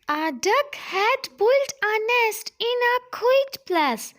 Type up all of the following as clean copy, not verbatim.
A duck had built a nest in a quiet place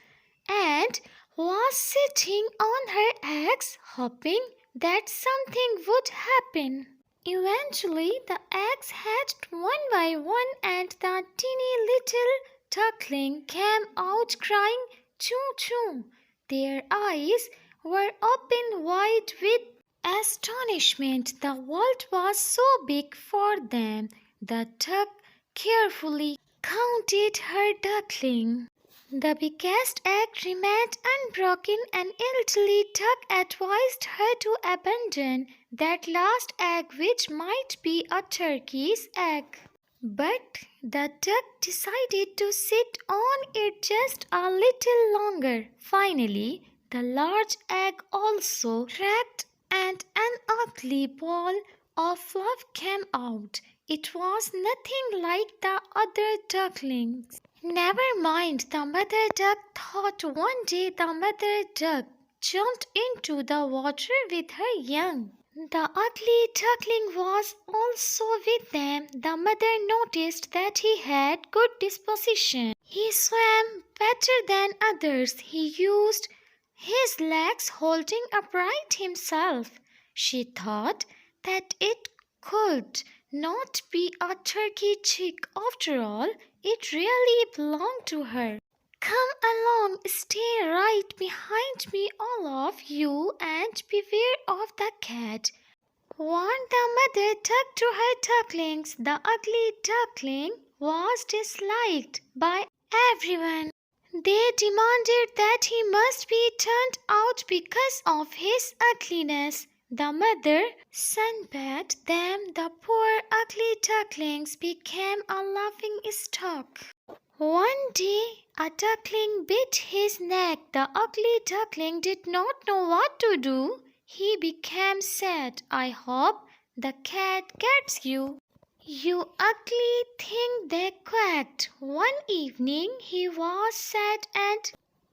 and was sitting on her eggs, hoping that something would happen. Eventually, the eggs hatched one by one, and the teeny little duckling came out crying, "Choo choo!" Their eyes were open wide with astonishment. The world was so big for them. The duck carefully counted her duckling. The biggest egg remained unbroken, and elderly duck advised her to abandon that last egg, which might be a turkey's egg. But the duck decided to sit on it just a little longer. Finally, the large egg also cracked and an ugly ball of fluff came out. It was nothing like the other ducklings. Never mind, the mother duck thought. One day the mother duck jumped into the water with her young. The ugly duckling was also with them. The mother noticed that he had good disposition. He swam better than others. He used his legs holding upright himself. She thought that it could not be a turkey chick after all. It really belonged to her. "Come along, stay right behind me, all of you, and beware of the cat," warned the mother duck to her ducklings. The ugly duckling was disliked by everyone. They demanded that he must be turned out because of his ugliness. The mother sunbathed them. The poor ugly ducklings became a laughing stock. One day, a duckling bit his neck. The ugly duckling did not know what to do. He became sad. "I hope the cat gets you, you ugly thing," they quacked. One evening, he was sad and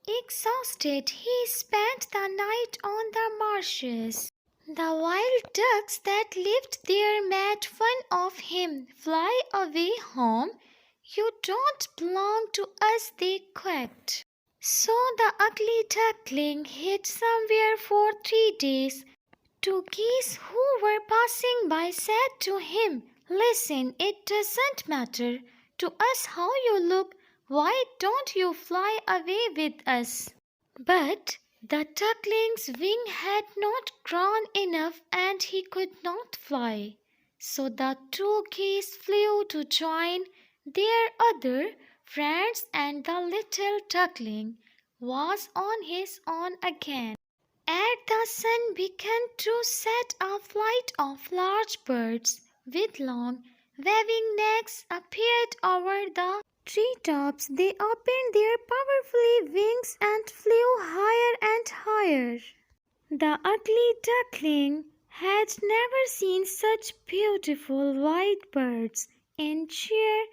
exhausted. He spent the night on the marshes. The wild ducks that lived there made fun of him. "Fly away home. You don't belong to us," they quacked. So the ugly duckling hid somewhere for 3 days. Two geese who were passing by said to him, "Listen, it doesn't matter to us how you look. Why don't you fly away with us?" But the duckling's wing had not grown enough and he could not fly. So the two geese flew to join their other friends, and the little duckling was on his own again. As the sun began to set, a flight of large birds with long, waving necks appeared over the treetops. They opened their powerful wings and flew higher and higher. The ugly duckling had never seen such beautiful white birds. In sheer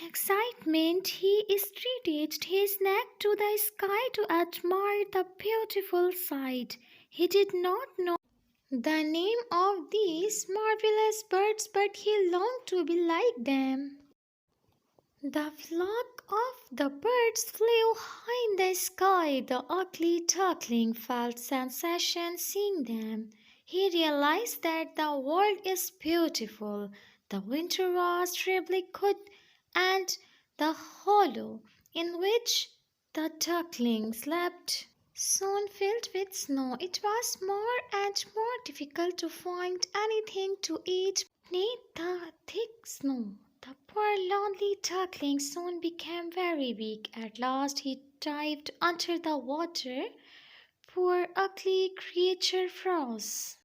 excitement, he stretched his neck to the sky to admire the beautiful sight. He did not know the name of these marvelous birds, but he longed to be like them. The flock of the birds flew high in the sky. The ugly duckling felt sensation seeing them. He realized that the world is beautiful. The winter was terribly cold, and the hollow in which the duckling slept soon filled with snow. It was more and more difficult to find anything to eat beneath the thick snow. The poor lonely duckling soon became very weak. At last he dived under the water. Poor ugly creature froze.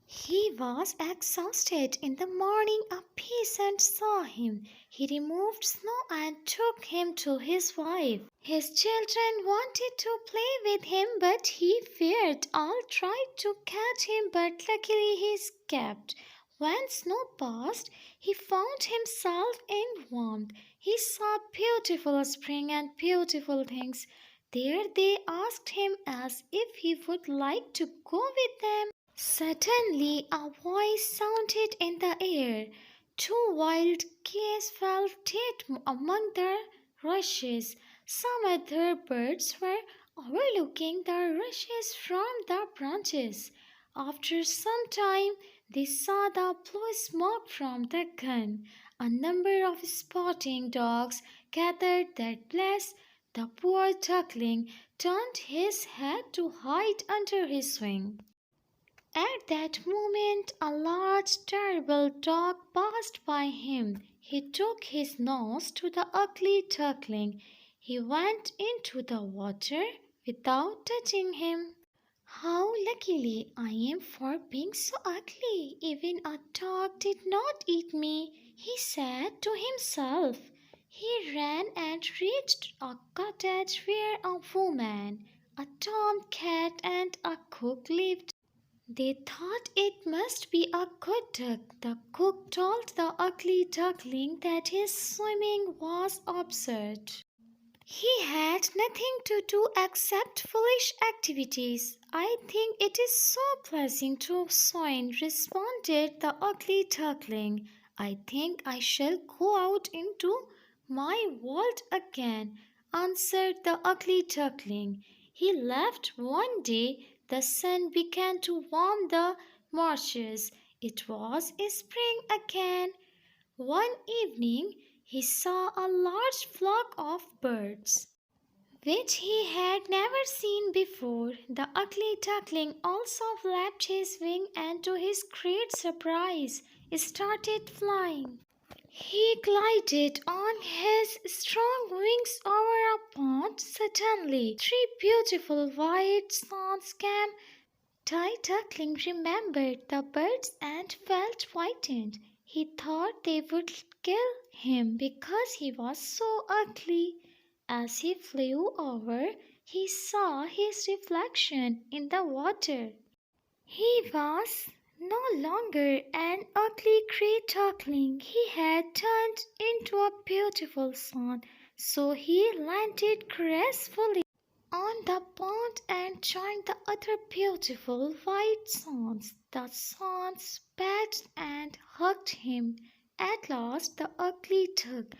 He was exhausted. In the morning a peasant saw him. He removed snow and took him to his wife. His children wanted to play with him, but he feared. All tried to catch him, but luckily he escaped. When snow passed, he found himself in warmth. He saw beautiful spring and beautiful things. There they asked him as if he would like to go with them. Suddenly a voice sounded in the air. Two wild geese fell dead among the rushes. Some other birds were overlooking the rushes from the branches. After some time, they saw the blue smoke from the gun. A number of sporting dogs gathered that place. The poor duckling turned his head to hide under his wing. At that moment, a large, terrible dog passed by him. He took his nose to the ugly duckling. He went into the water without touching him. How luckily I am for being so ugly. Even a dog did not eat me, he said to himself. He ran and reached a cottage where a woman, a tomcat, and a cook lived. They thought it must be a good duck. The cook told the ugly duckling that his swimming was absurd. He had nothing to do except foolish activities. I think it is so pleasant to swim, responded the ugly duckling. I think I shall go out into my world again, answered the ugly duckling. He left one day. The sun began to warm the marshes. It was spring again. One evening he saw a large flock of birds, which he had never seen before. The ugly duckling also flapped his wing and, to his great surprise, started flying. He glided on his strong wings over a pond. Suddenly, three beautiful white swans came. Ty Duckling remembered the birds and felt frightened. He thought they would kill him because he was so ugly. As he flew over, he saw his reflection in the water. He was no longer an ugly grey duckling. He had turned into a beautiful swan, so he landed gracefully on the pond and joined the other beautiful white swans. The swans pet and hugged him. At last the ugly duck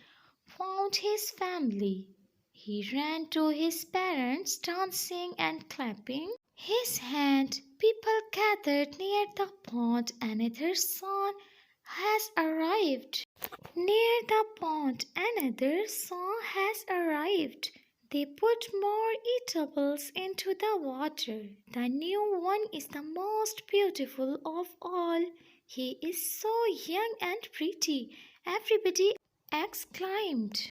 found his family. He ran to his parents, dancing and clapping his hand. People gathered near the pond. Another swan has arrived. Near the pond, another swan has arrived. They put more eatables into the water. The new one is the most beautiful of all. He is so young and pretty, everybody exclaimed.